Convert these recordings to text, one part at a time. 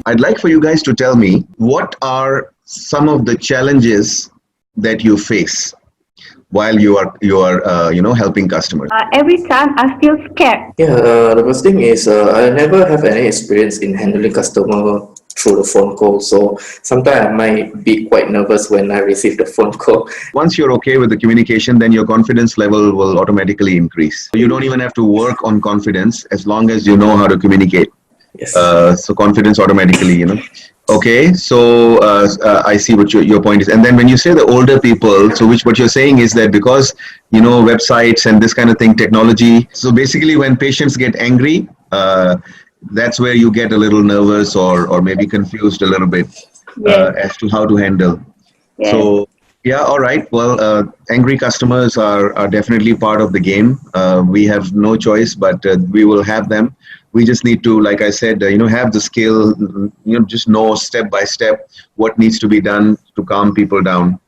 I'd like for you guys to tell me what are some of the challenges that you face while you are helping customers. Every time I feel scared. Yeah, the first thing is I never have any experience in handling customer through the phone call, so sometimes I might be quite nervous when I receive the phone call. Once you're okay with the communication, then your confidence level will automatically increase. You don't even have to work on confidence as long as you know how to communicate. Yes. So confidence automatically. Okay, so I see what your point is. And then when you say the older people, so what you're saying is that because websites and this kind of thing, technology. So basically, when patients get angry, that's where you get a little nervous or maybe confused a little bit Yes. as to how to handle. Yes. So yeah, all right. Well, angry customers are definitely part of the game. We have no choice, but we will have them. We just need to, like I said, have the skill, just know step by step what needs to be done to calm people down.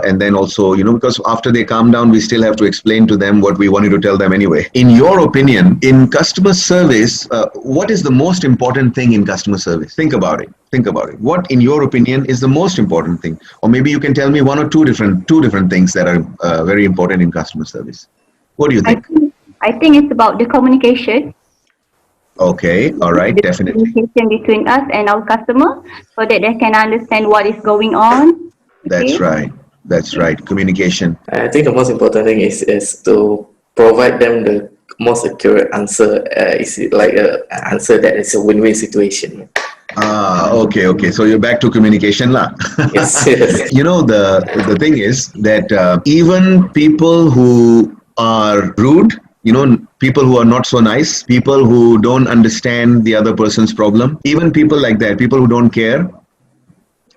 And then also, because after they calm down, we still have to explain to them what we wanted to tell them anyway. In your opinion, in customer service, what is the most important thing in customer service? Think about it. Think about it. What, in your opinion, is the most important thing? Or maybe you can tell me one or two different things that are very important in customer service. What do you think? I think it's about the communication. Okay, all right, The definitely. communication between us and our customer, so that they can understand what is going on. That's Okay? right. That's right. Communication. I think the most important thing is to provide them the most accurate answer. Is like an answer that is a win-win situation. Okay. So you're back to communication, lah. Yes, yes. The thing is that even people who are rude, people who are not so nice, people who don't understand the other person's problem, even people like that, people who don't care,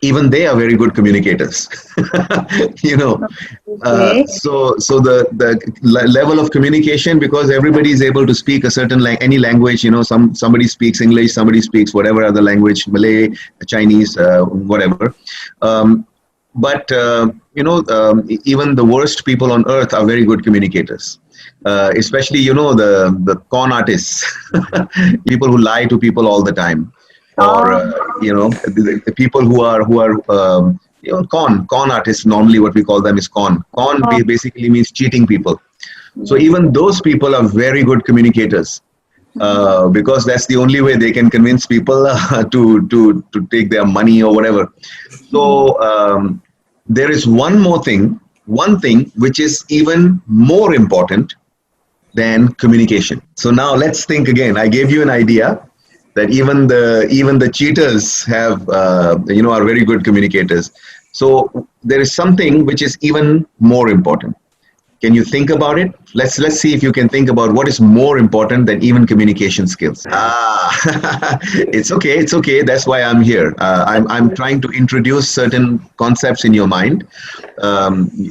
even they are very good communicators. Okay. So the level of communication, because everybody is able to speak a certain any language. Somebody speaks English, somebody speaks whatever other language, Malay, Chinese, whatever. But even the worst people on earth are very good communicators. Especially the con artists, people who lie to people all the time, or the people who are con artists. Normally, what we call them is con. Basically means cheating people. So even those people are very good communicators. Because that's the only way they can convince people to take their money or whatever. So there is one thing which is even more important than communication. So now let's think again. I gave you an idea that even the cheaters have are very good communicators. So there is something which is even more important. Can you think about it? Let's see if you can think about what is more important than even communication skills. It's okay. That's why I'm here. I'm trying to introduce certain concepts in your mind,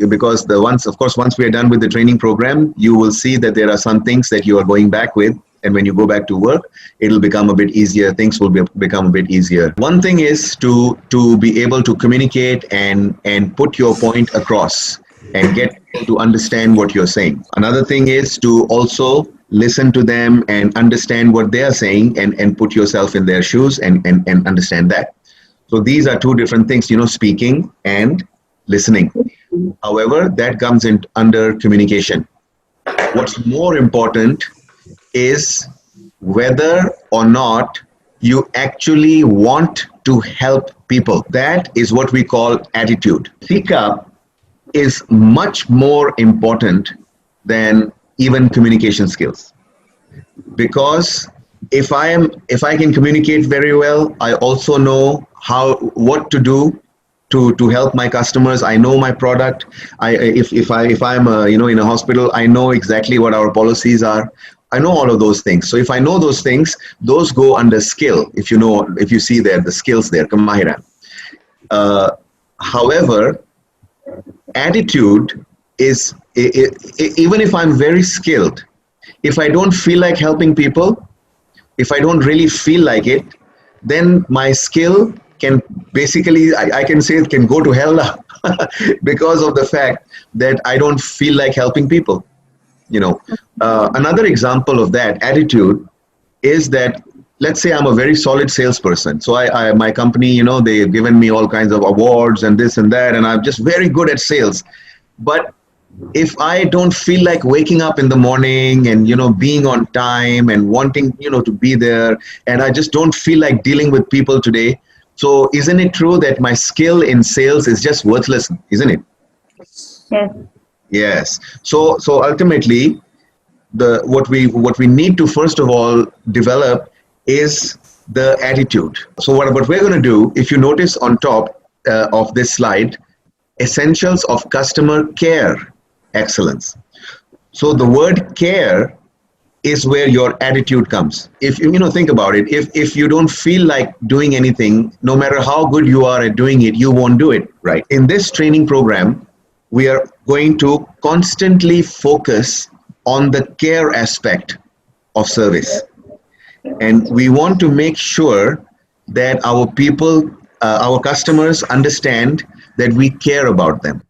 because once we are done with the training program, you will see that there are some things that you are going back with. And when you go back to work, it'll become a bit easier. Things will become a bit easier. One thing is to be able to communicate and put your point across and get people to understand what you're saying. Another thing is to also listen to them and understand what they are saying and put yourself in their shoes and understand that. So these are two different things, speaking and listening. However, that comes in under communication. What's more important is whether or not you actually want to help people. That is what we call attitude. Fika is much more important than even communication skills, because if I can communicate very well, I also know what to do to help my customers. I know my product. If I'm in a hospital, I know exactly what our policies are. I know all of those things. So if I know those things, those go under skill. If you see there the skills there, kemahiran. However, attitude is, even if I'm very skilled, if I don't feel like helping people, if I don't really feel like it, then my skill can basically, I can say it can go to hell now because of the fact that I don't feel like helping people. Another example of that attitude is that let's say I'm a very solid salesperson. So my company, you know, they've given me all kinds of awards and this and that, and I'm just very good at sales. But if I don't feel like waking up in the morning and, you know, being on time and wanting, you know, to be there, and I just don't feel like dealing with people today, so isn't it true that my skill in sales is just worthless, isn't it? Yes. Yes. So ultimately, what we need to first of all develop is the attitude. So what we're going to do, if you notice on top of this slide, essentials of customer care excellence. So the word care is where your attitude comes. If you know, think about it. If you don't feel like doing anything, no matter how good you are at doing it, you won't do it, right? In this training program, we are going to constantly focus on the care aspect of service. And we want to make sure that our people, our customers understand that we care about them.